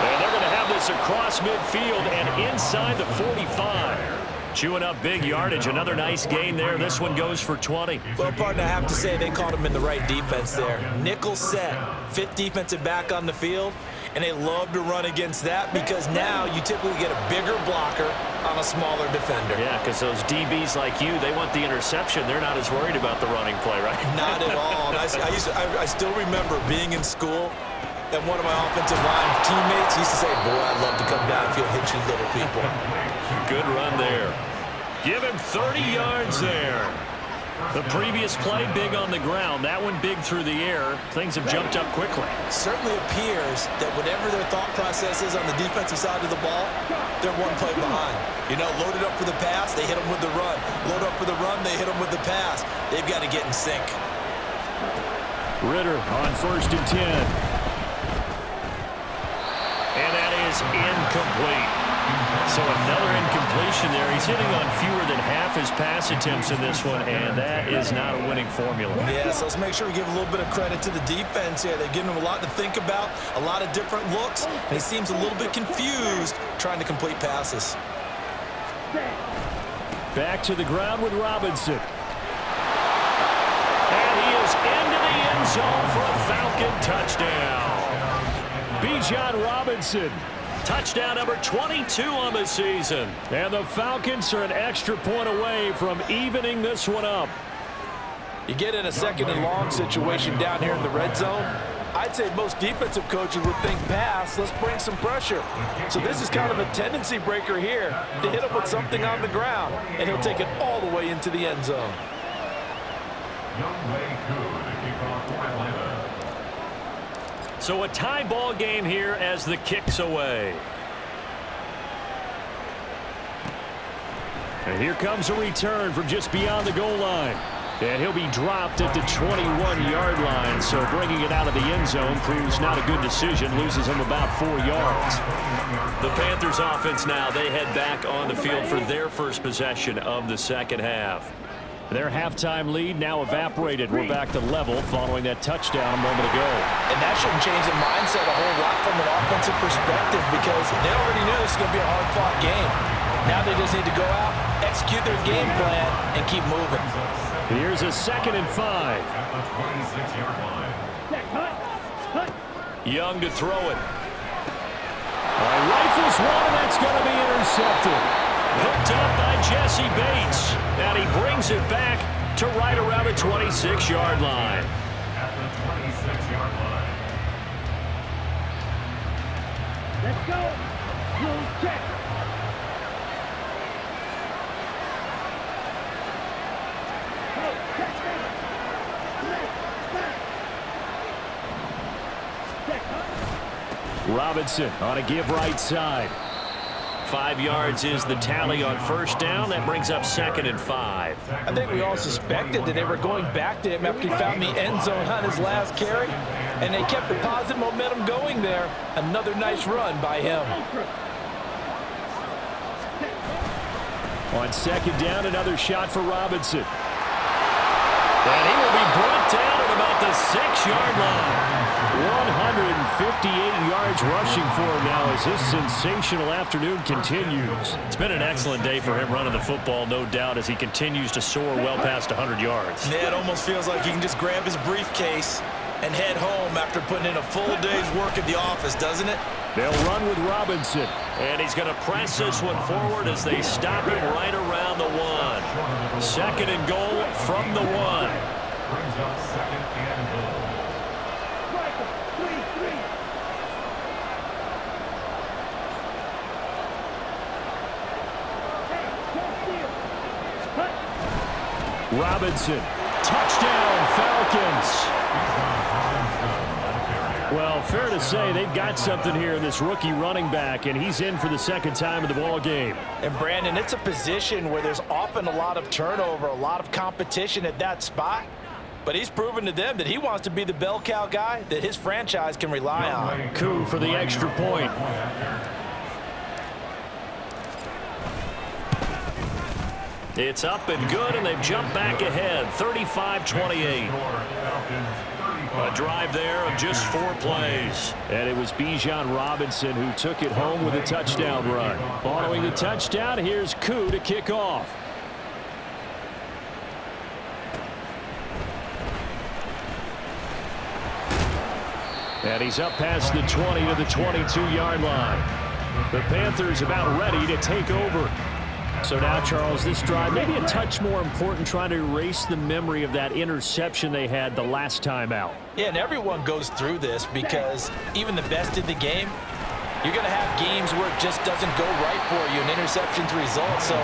And they're going to have this across midfield and inside the 45. Chewing up big yardage. Another nice gain there. This one goes for 20. Well, partner, I have to say they caught him in the right defense there. Nickel set, 5th defensive back on the field, and they love to run against that because now you typically get a bigger blocker on a smaller defender. Yeah, because those DBs like you, they want the interception. They're not as worried about the running play, right? Not at all. I still remember being in school, and one of my offensive line teammates used to say, boy, I'd love to come downfield, hit you little people. Good run there. Give him 30 yards there. The previous play, big on the ground. That one big through the air. Things have jumped up quickly. Certainly appears that whatever their thought process is on the defensive side of the ball, they're one play behind. You know, loaded up for the pass, they hit them with the run. Load up for the run, they hit them with the pass. They've got to get in sync. Ritter on 1st and 10. And that is incomplete. So another incompletion there. He's hitting on fewer than half his pass attempts in this one, and that is not a winning formula. Yeah, so let's make sure we give a little bit of credit to the defense here. They're giving him a lot to think about, a lot of different looks, and he seems a little bit confused trying to complete passes. Back to the ground with Robinson. And he is into the end zone for a Falcon touchdown. Bijan Robinson. Touchdown number 22 on the season. And the Falcons are an extra point away from evening this one up. You get in a 2nd and long situation down here in the red zone, I'd say most defensive coaches would think pass, let's bring some pressure. So this is kind of a tendency breaker here to hit him with something on the ground, and he'll take it all the way into the end zone. So a tie ball game here as the kick's away. And here comes a return from just beyond the goal line. And he'll be dropped at the 21-yard line. So bringing it out of the end zone proves not a good decision. Loses him about 4 yards. The Panthers offense now, they head back on the field for their first possession of the second half. Their halftime lead now evaporated. We're back to level following that touchdown a moment ago. And that shouldn't change the mindset a whole lot from an offensive perspective because they already knew this was going to be a hard-fought game. Now they just need to go out, execute their game plan, and keep moving. Here's a 2nd and 5. Young to throw it. Rifles one, and that's going to be intercepted. Hooked up by Jesse Bates. And he brings it back to right around the 26-yard line. At the 26-yard line. Let's go. Rule check. Robinson on a give right side. 5 yards is the tally on first down. That brings up 2nd and 5. I think we all suspected that they were going back to him after he found the end zone on his last carry, and they kept the positive momentum going there. Another nice run by him. On 2nd down, another shot for Robinson. And he will be brought down at about the 6-yard line. 158 yards rushing for him now as this sensational afternoon continues. It's been an excellent day for him running the football, no doubt, as he continues to soar well past 100 yards. Yeah, it almost feels like he can just grab his briefcase and head home after putting in a full day's work at the office, doesn't it? They'll run with Robinson. And he's going to press this one forward as they stop him right around the 1. 2nd and goal from the 1. Brings up 2nd and goal. Robinson, touchdown Falcons. Well, fair to say they've got something here in this rookie running back, and he's in for the 2nd time of the ball game. And Brandon, it's a position where there's often a lot of turnover, a lot of competition at that spot. But he's proven to them that he wants to be the bell cow guy that his franchise can rely on. Coup for the extra point. It's up and good, and they've jumped back ahead, 35-28. A drive there of just 4 plays. And it was Bijan Robinson who took it home with a touchdown run. Following the touchdown, here's Coup to kick off. And he's up past the 20 to the 22-yard line. The Panthers about ready to take over. So now, Charles, this drive maybe a touch more important, trying to erase the memory of that interception they had the last time out. Yeah, and everyone goes through this because even the best in the game, you're going to have games where it just doesn't go right for you, and interceptions result. So,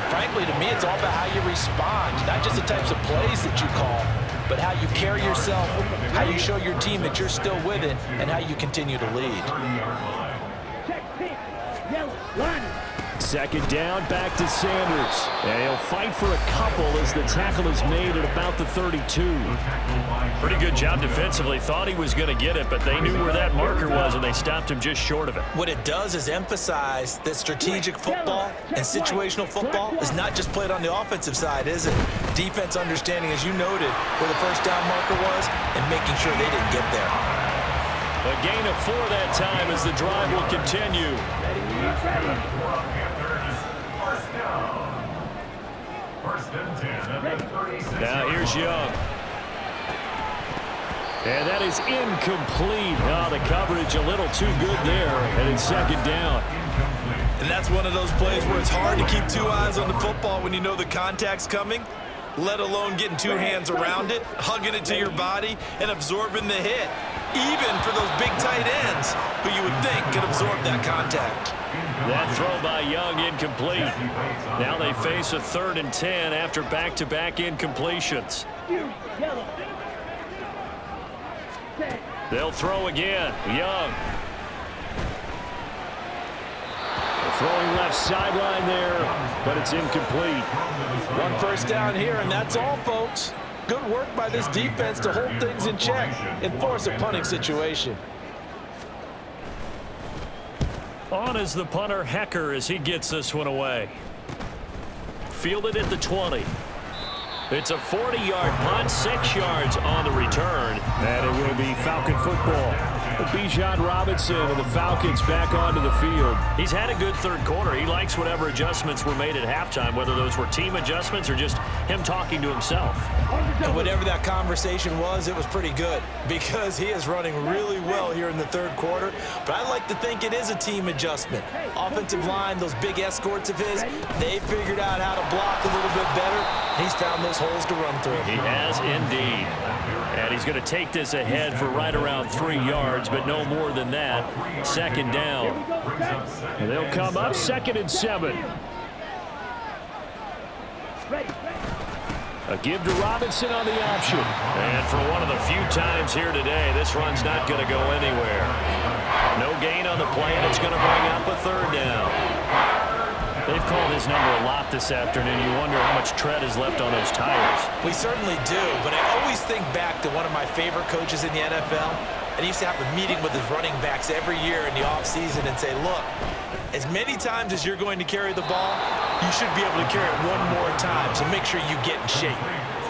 frankly, to me, it's all about how you respond, not just the types of plays that you call, but how you carry yourself, how you show your team that you're still with it, and how you continue to lead. Check pink, yellow, line. 2nd down, back to Sanders. And he'll fight for a couple as the tackle is made at about the 32. Pretty good job defensively. Thought he was going to get it, but they knew where that marker was, and they stopped him just short of it. What it does is emphasize that strategic football and situational football is not just played on the offensive side, is it? Defense understanding, as you noted, where the 1st down marker was and making sure they didn't get there. A gain of 4 that time as the drive will continue. Now here's Young. And that is incomplete. Oh, the coverage a little too good there. And it's 2nd down. And that's one of those plays where it's hard to keep 2 eyes on the football when you know the contact's coming, let alone getting 2 hands around it, hugging it to your body, and absorbing the hit, even for those big tight ends who you would think could absorb that contact. That throw by Young incomplete. Now they face a 3rd and 10 after back-to-back incompletions. They'll throw again. Young. Throwing left sideline there, but it's incomplete. 1 1st down here, and that's all, folks. Good work by this defense to hold things in check and force a punting situation. On is the punter, Hecker, as he gets this one away. Fielded at the 20. It's a 40-yard punt, 6 yards on the return. And it will be Falcon football. Bijan Robinson and the Falcons back onto the field. He's had a good 3rd quarter. He likes whatever adjustments were made at halftime, whether those were team adjustments or just him talking to himself. And whatever that conversation was, it was pretty good because he is running really well here in the 3rd quarter. But I like to think it is a team adjustment. Offensive line, those big escorts of his, they figured out how to block a little bit better. He's found those holes to run through. He has indeed. And he's going to take this ahead for right around 3 yards, but no more than that. 2nd down. And they'll come up 2nd and 7. A give to Robinson on the option. And for one of the few times here today, this run's not going to go anywhere. No gain on the play, and it's going to bring up a third down. They've called his number a lot this afternoon. You wonder how much tread is left on those tires. We certainly do, but I always think back to one of my favorite coaches in the NFL, and he used to have a meeting with his running backs every year in the offseason and say, look, as many times as you're going to carry the ball, you should be able to carry it one more time, so make sure you get in shape.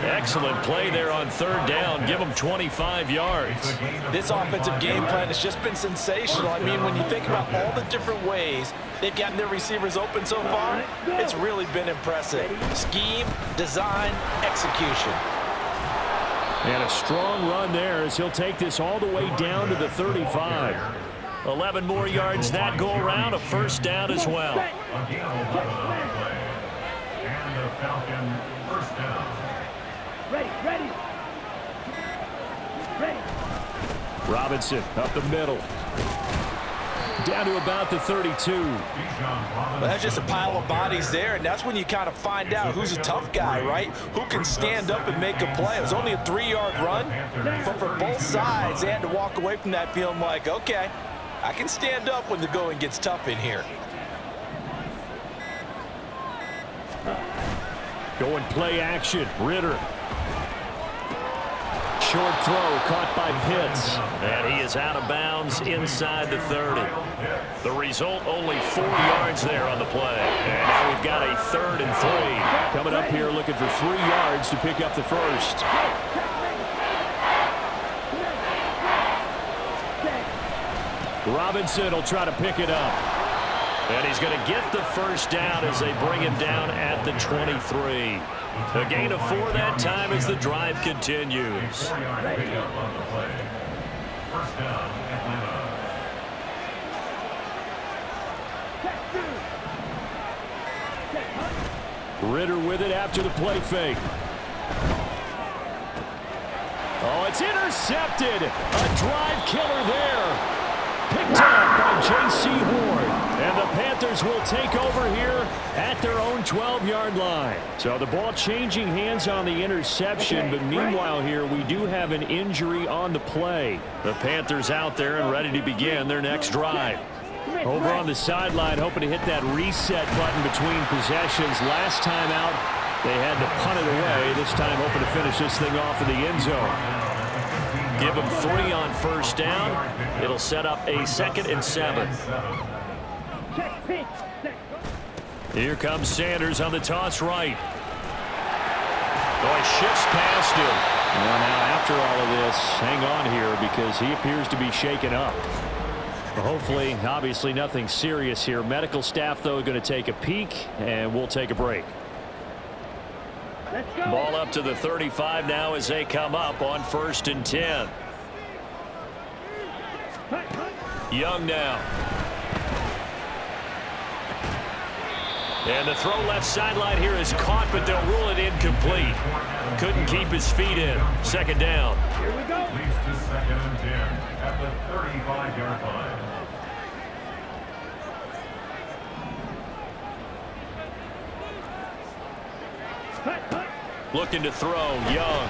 Excellent play there on third down. Give them 25 yards. This offensive game plan has just been sensational. I mean, when you think about all the different ways they've gotten their receivers open so far, it's really been impressive. Scheme, design, execution. And a strong run there as he'll take this all the way down to the 35. 11 more yards that go around, a first down as well. Again, 11 on the play. And the Falcon first down. Ready. Robinson up the middle. Down to about the 32. Well, that's just a pile of bodies there, and that's when you kind of find out who's a tough guy, right? Who can stand up and make a play. It was only a 3-yard run, but for both sides, they had to walk away from that feeling like, okay, I can stand up when the going gets tough in here. Going play action. Ritter. Short throw caught by Pitts. And he is out of bounds inside the 30. The result, only 4 yards there on the play. And now we've got a 3rd and 3. Coming up here looking for 3 yards to pick up the first. Robinson will try to pick it up. And he's going to get the first down as they bring him down at the 23. A gain of 4 that time as the drive continues. 4 yard pickup on the play. First down, Atlanta. Ritter with it after the play fake. Oh, it's intercepted. A drive killer there. Picked off by J.C. Horn. And the Panthers will take over here at their own 12-yard line. So the ball changing hands on the interception, but meanwhile here we do have an injury on the play. The Panthers out there and ready to begin their next drive. Over on the sideline, hoping to hit that reset button between possessions. Last time out, they had to punt it away. This time hoping to finish this thing off in the end zone. Give them 3 on first down. It'll set up a 2nd and 7. Here comes Sanders on the toss right. Oh, he shifts past him. Well, now after all of this, hang on here because he appears to be shaken up. Hopefully, obviously nothing serious here. Medical staff, though, going to take a peek, and we'll take a break. Ball up to the 35 now as they come up on 1st and 10. Young now. And the throw left sideline here is caught, but they'll rule it incomplete. Couldn't keep his feet in. 2nd down. Here we go. Leads to 2nd and 10 at the 35-yard line. Looking to throw. Young.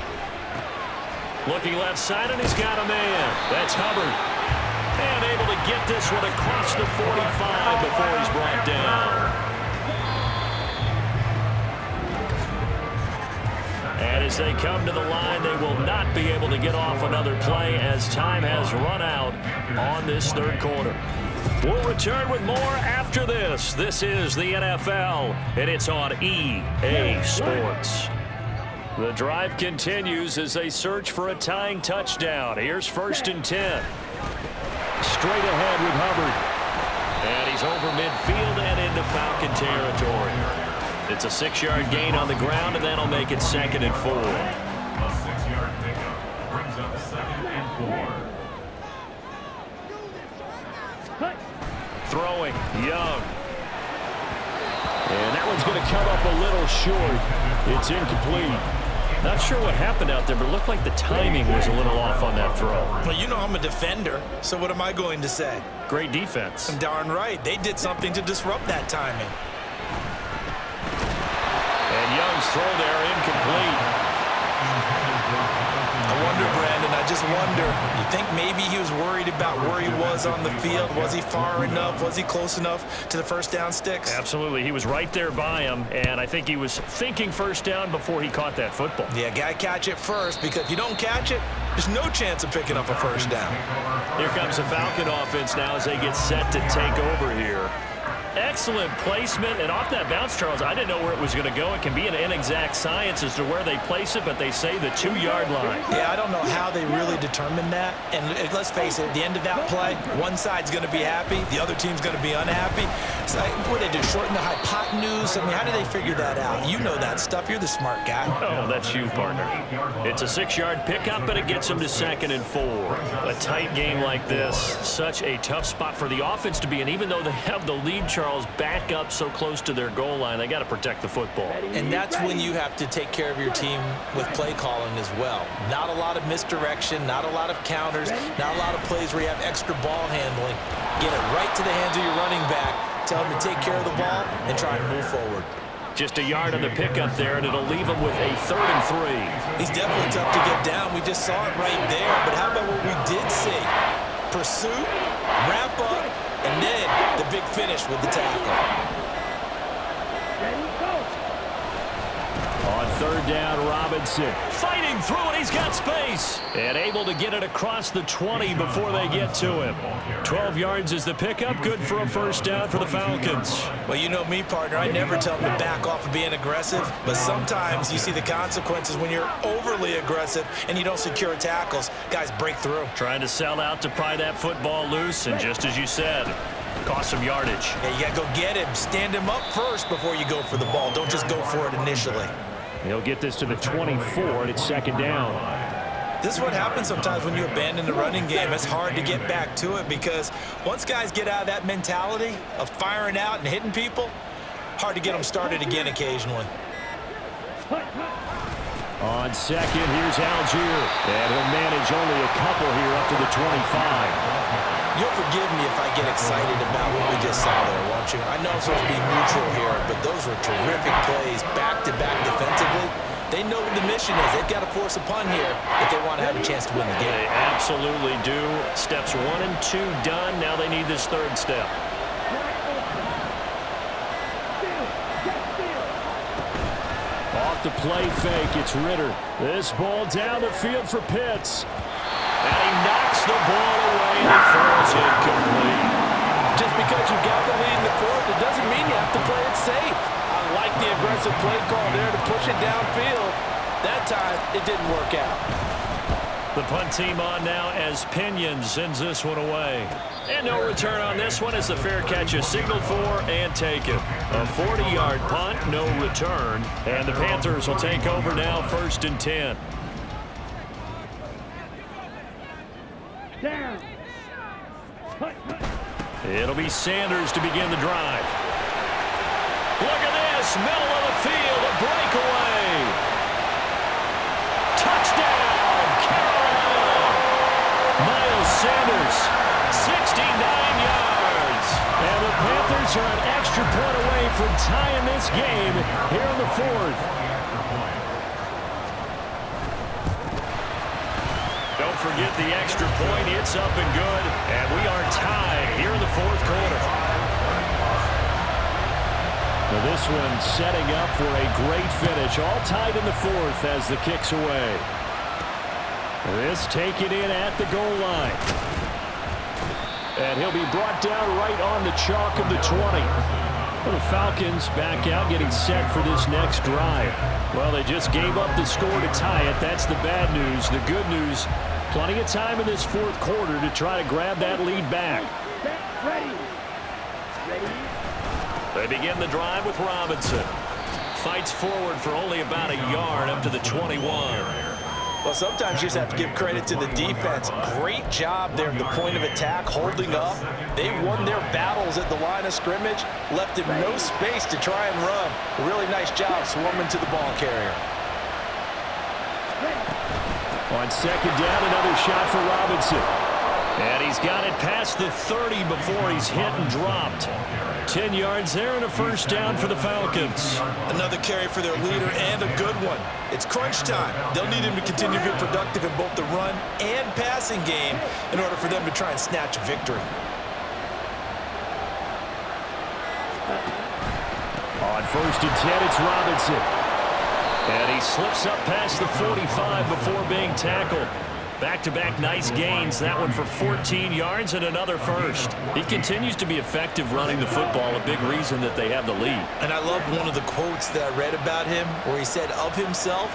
Looking left side, and he's got a man. That's Hubbard. And able to get this one across the 45 before he's brought down. And as they come to the line, they will not be able to get off another play as time has run out on this 3rd quarter. We'll return with more after this. This is the NFL, and it's on EA Sports. The drive continues as they search for a tying touchdown. Here's 1st and 10. Straight ahead with Hubbard. And he's over midfield and into Falcon territory. It's a 6-yard gain on the ground, and that'll make it 2nd and 4. A 6-yard pickup brings up 2nd and 4. Throwing, Young. And that one's going to come up a little short. It's incomplete. Not sure what happened out there, but it looked like the timing was a little off on that throw. Well, you know I'm a defender, so what am I going to say? Great defense. Darn right. They did something to disrupt that timing. And Young's throw there incomplete. I wonder, Brandon, I just wonder, you think maybe he was worried about where he was on the field? Was he far enough? Was he close enough to the first down sticks? Absolutely. He was right there by him, and I think he was thinking first down before he caught that football. Yeah, got to catch it first, because if you don't catch it, there's no chance of picking up a first down. Here comes the Falcon offense now as they get set to take over here. Excellent placement, and off that bounce, Charles, I didn't know where it was going to go. It can be an inexact science as to where they place it, but they say the 2-yard line. Yeah, I don't know how they really determined that. And let's face it, at the end of that play, one side's going to be happy, the other team's going to be unhappy. So what did they do, shorten the hypotenuse? I mean, how do they figure that out? You know that stuff. You're the smart guy. Oh, that's you, partner. It's a 6-yard pickup, but it gets them to 2nd and 4. A tight game like this, such a tough spot for the offense to be in, even though they have the lead, Charles, back up so close to their goal line. They got to protect the football. And that's when you have to take care of your team with play calling as well. Not a lot of misdirection, not a lot of counters, not a lot of plays where you have extra ball handling. Get it right to the hands of your running back, tell him to take care of the ball, and try to move forward. Just a yard on the pickup there, and it'll leave him with a 3rd and 3. He's definitely tough to get down. We just saw it right there. But how about what we did see? Pursuit, wrap up, and then the big finish with the tackle. On 3rd down, Robinson fighting through, and he's got space. And able to get it across the 20 before they get to him. 12 yards is the pickup, good for a first down for the Falcons. Well, you know me, partner. I never tell them to back off of being aggressive, but sometimes you see the consequences when you're overly aggressive and you don't secure tackles. Guys break through. Trying to sell out to pry that football loose, and just as you said, cost some yardage. Yeah, you got to go get him. Stand him up first before you go for the ball. Don't just go for it initially. He'll get this to the 24, and it's 2nd down. This is what happens sometimes when you abandon the running game. It's hard to get back to it because once guys get out of that mentality of firing out and hitting people, hard to get them started again occasionally. On 2nd, here's Algier, and he'll manage only a couple here up to the 25. You'll forgive me if I get excited about what we just saw there, won't you? I know I'm supposed to be neutral here, but those were terrific plays back-to-back defensively. They know what the mission is. They've got to force a punt here if they want to have a chance to win the game. They absolutely do. Steps 1 and 2 done. Now they need this 3rd step. Off the play fake, it's Ritter. This ball down the field for Pitts. And he knocks the ball away and it falls incomplete. Just because you got the lead in the 4th, it doesn't mean you have to play it safe. I like the aggressive play call there to push it downfield. That time, it didn't work out. The punt team on now as Pinion sends this one away. And no return on this one as the fair catch is signaled for and taken. A 40-yard punt, no return. And the Panthers will take over now, 1st and 10. Down. It'll be Sanders to begin the drive. Look at this, middle of the field, a breakaway. Touchdown, Carolina. Miles Sanders, 69 yards. And the Panthers are an extra point away from tying this game here in the 4th. Don't forget the extra point. It's up and good. And we are tied here in the 4th quarter. Now this one setting up for a great finish. All tied in the 4th as the kick's away. This taken in at the goal line. And he'll be brought down right on the chalk of the 20. Well, the Falcons back out getting set for this next drive. Well, they just gave up the score to tie it. That's the bad news. The good news, plenty of time in this 4th quarter to try to grab that lead back. They begin the drive with Robinson. Fights forward for only about a yard up to the 21. Well, sometimes you just have to give credit to the defense. Great job there at the point of attack, holding up. They won their battles at the line of scrimmage, left him no space to try and run. A really nice job swarming to the ball carrier. On 2nd down, another shot for Robinson. And he's got it past the 30 before he's hit and dropped. 10 yards there and a first down for the Falcons. Another carry for their leader and a good one. It's crunch time. They'll need him to continue to be productive in both the run and passing game in order for them to try and snatch a victory. On 1st and 10, it's Robinson. And he slips up past the 45 before being tackled. Back-to-back nice gains, that one for 14 yards and another first. He continues to be effective running the football, a big reason that they have the lead. And I love one of the quotes that I read about him where he said of himself,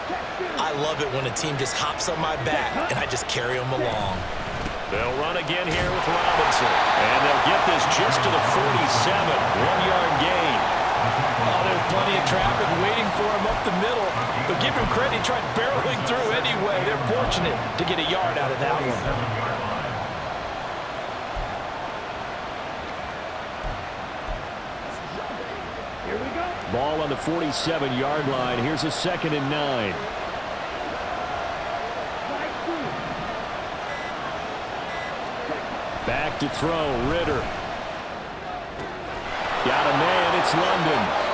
"I love it when a team just hops on my back and I just carry them along." They'll run again here with Robinson. And they'll get this just to the 47, 1-yard gain. Oh, there's plenty of traffic waiting for him up the middle. But give him credit, he tried barreling through anyway. They're fortunate to get a yard out of that one. Here we go. Ball on the 47-yard line. Here's a 2nd and 9. Back to throw, Ritter. Got a man, it's London.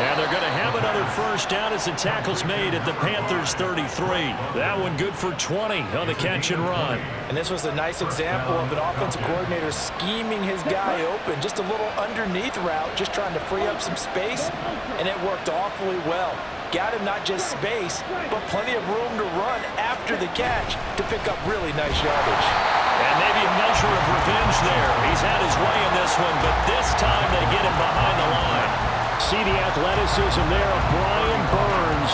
And they're going to have another first down as the tackle's made at the Panthers' 33. That one good for 20 on the catch and run. And this was a nice example of an offensive coordinator scheming his guy open. Just a little underneath route, just trying to free up some space, and it worked awfully well. Got him not just space, but plenty of room to run after the catch to pick up really nice yardage. And maybe a measure of revenge there. He's had his way in this one, but this time they get him behind the line. See the athleticism there of Brian Burns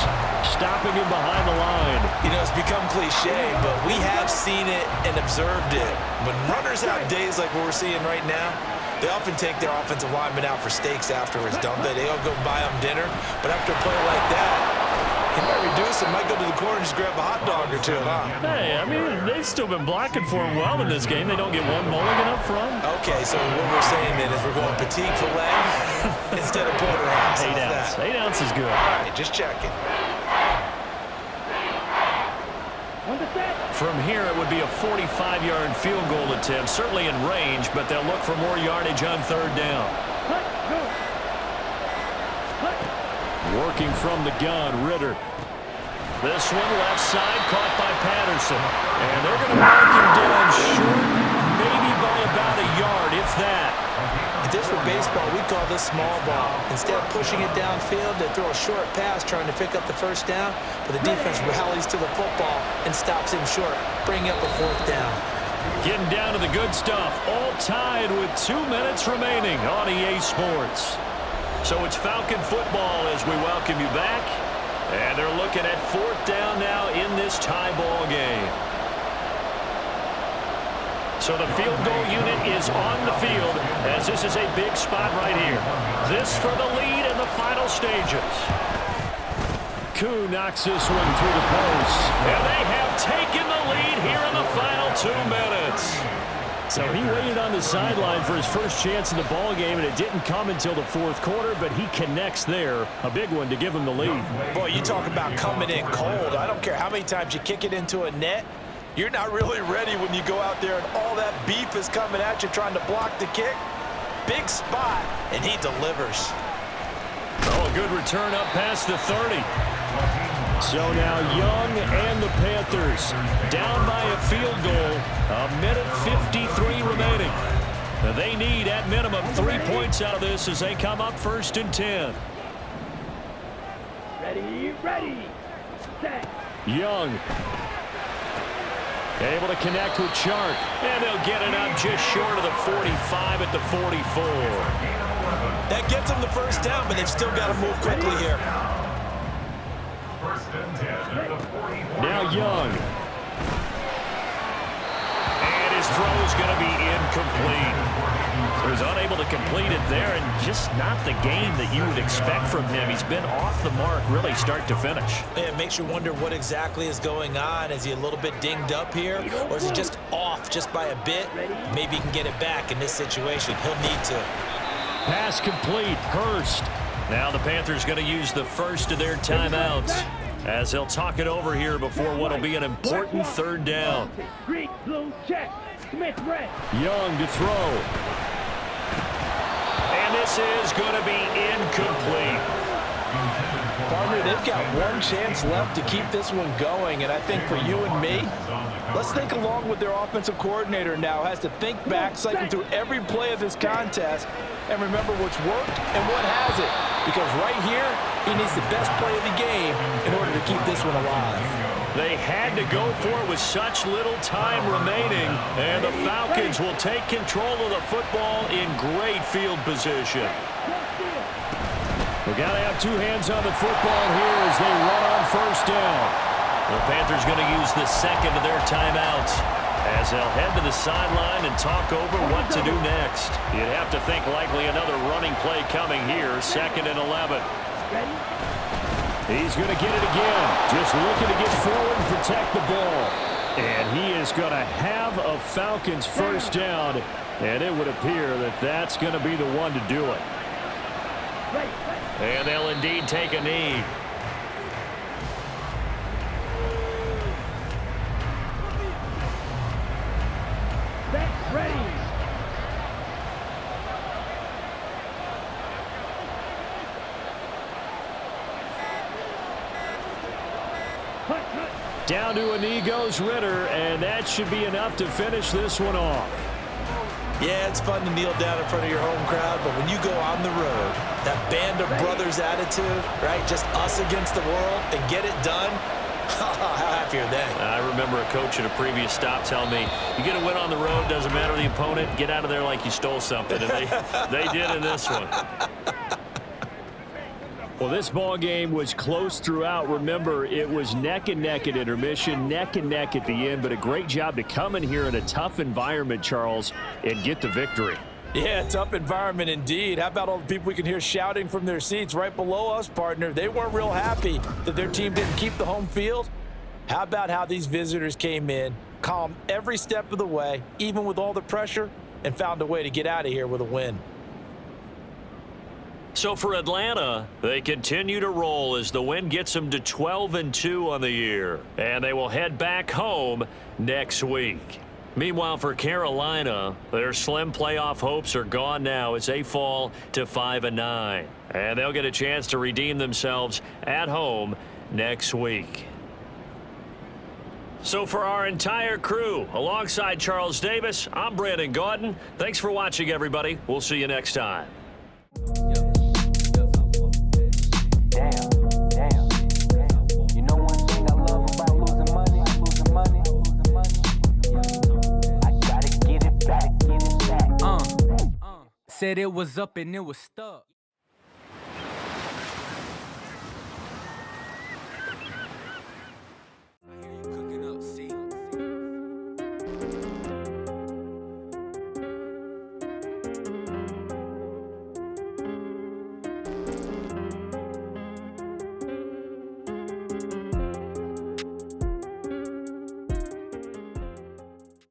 stopping him behind the line. You know, it's become cliche, but we have seen it and observed it. When runners have days like what we're seeing right now, they often take their offensive linemen out for steaks afterwards, don't they? They all go buy them dinner, but after a play like that, he might reduce it, might go to the corner and just grab a hot dog or two, huh? Hey, I mean, they've still been blocking for him well in this game. They don't get one mulligan up front. Okay, so what we're saying then is we're going petite filet instead of porterhouse. 8 ounce. 8 ounce is good. All right, just checking. From here, it would be a 45-yard field goal attempt, certainly in range, but they'll look for more yardage on 3rd down. Working from the gun, Ritter. This one left side, caught by Patterson. And they're going to mark him down short, maybe by about a yard, if that. If this were baseball, we'd call this small ball. Instead of pushing it downfield, they throw a short pass trying to pick up the first down, but the defense rallies to the football and stops him short, bringing up a 4th down. Getting down to the good stuff, all tied with 2 minutes remaining on EA Sports. So it's Falcon football as we welcome you back. And they're looking at 4th down now in this tie ball game. So the field goal unit is on the field as this is a big spot right here. This for the lead in the final stages. Koo knocks this one through the post. And they have taken the lead here in the final 2 minutes. So he waited on the sideline for his first chance in the ball game, and it didn't come until the 4th quarter, but he connects there. A big one to give him the lead. Boy, you talk about coming in cold. I don't care how many times you kick it into a net. You're not really ready when you go out there and all that beef is coming at you trying to block the kick. Big spot, and he delivers. Oh, a good return up past the 30. So now Young and the Panthers down by a field goal. A minute 53 remaining. They need at minimum 3 points out of this as they come up 1st and 10. Ready, set. Young able to connect with Chark, and they'll get it up just short of the 45 at the 44. That gets them the first down, but they've still got to move quickly here. Now Young. And his throw is going to be incomplete. He was unable to complete it there, and just not the game that you would expect from him. He's been off the mark really start to finish. It makes you wonder what exactly is going on. Is he a little bit dinged up here, or is he just off just by a bit? Maybe he can get it back in this situation. He'll need to. Pass complete, Hurst. Now the Panthers going to use the first of their timeouts as they'll talk it over here before what will be an important 3rd down. Green, blue, check. Smith, red. Young to throw. this is going to be incomplete. Partner, they've got one chance left to keep this one going, and I think for you and me, let's think along with their offensive coordinator now. Has to think back, cycle through every play of this contest, and remember what's worked and what hasn't. Because right here, he needs the best play of the game in order to keep this one alive. They had to go for it with such little time remaining, and the Falcons will take control of the football in great field position. We got to have two hands on the football here as they run on first down. The Panthers going to use the second of their timeouts as they'll head to the sideline and talk over what to do next. You'd have to think likely another running play coming here, 2nd and 11. He's going to get it again, just looking to get forward and protect the ball. And he is going to have a Falcons first down, and it would appear that that's going to be the one to do it. And they'll indeed take a knee. Set, ready. Down to a knee goes Ritter, and that should be enough to finish this one off. Yeah, it's fun to kneel down in front of your home crowd, but when you go on the road, that band of brothers attitude, right, just us against the world, and get it done, how happy are they? I remember a coach at a previous stop telling me, you get a win on the road, doesn't matter the opponent, get out of there like you stole something, and they did in this one. Well, this ball game was close throughout. Remember, it was neck and neck at intermission, neck and neck at the end, but a great job to come in here in a tough environment, Charles, and get the victory. Yeah, tough environment indeed. How about all the people we can hear shouting from their seats right below us, partner? They weren't real happy that their team didn't keep the home field. How about how these visitors came in, calm every step of the way, even with all the pressure, and found a way to get out of here with a win. So for Atlanta, they continue to roll as the win gets them to 12-2 on the year. And they will head back home next week. Meanwhile, for Carolina, their slim playoff hopes are gone now as they fall to 5-9. And they'll get a chance to redeem themselves at home next week. So for our entire crew, alongside Charles Davis, I'm Brandon Gaudin. Thanks for watching, everybody. We'll see you next time. Said it was up and it was stuck.